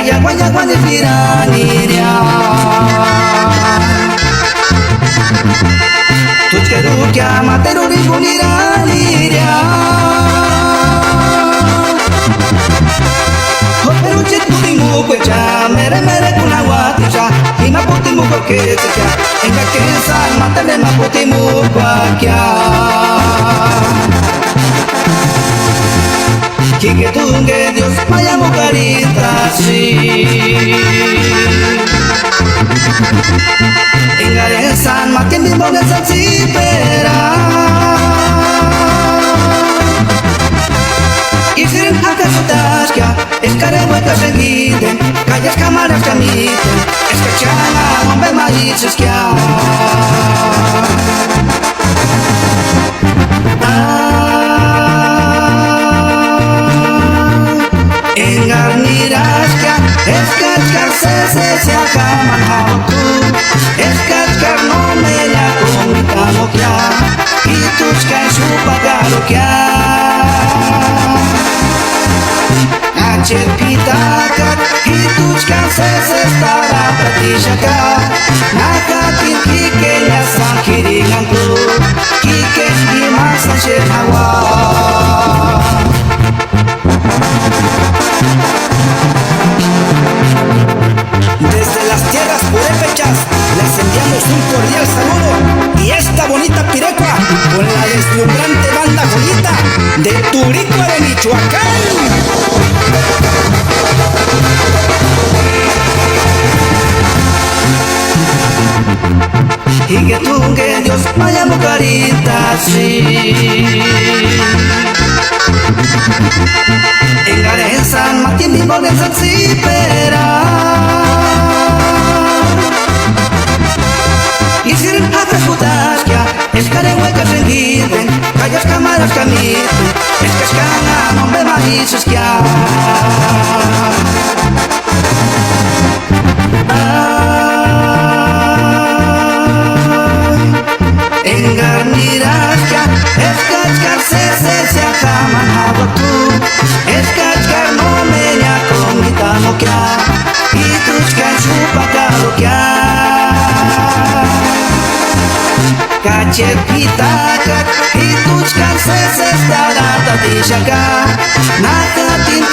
yagua yagua de piraniria tuchkeru kya materu ringuniraniria hoperu chit putimu kwecha mere mere kunawatisha hina putimu kwaketsikya enga kesan matele ma putimu kwakya Kike tunge Dios maya mukarita si Engaresan makin di boga saksi pera Isirin haka sutaskya Eskare hueca seguiden Calles cámaras camiten Escachana hombre maíces kya Engarniraskya Eskachkar se akaman hautu Eskachkar no me la comitamo kya Ituchka shupagaro kya Achet pitakat Ituchka se stara pratishaka Nakatin kike yasan kiringanku Kike imasan shethawa Desde las tierras purépechas les enviamos un cordial saludo y esta bonita pirecua con la deslumbrante banda Joyita de Turicua de Michoacán. Y que tungue Dios vaya mucarita sí Engaresan matin di boga saksi pera Isirin haka sutaskya Eskare hueca seguiden Calles cámaras camiten Eskashkana nombre maíces kya Engarniraskya Eskachkar se akaman hawatu Eskachkar no me la comitamo kya Ituchka shupakaro kya Kachet pitakat Ituchka se stara tatishaka Nakatin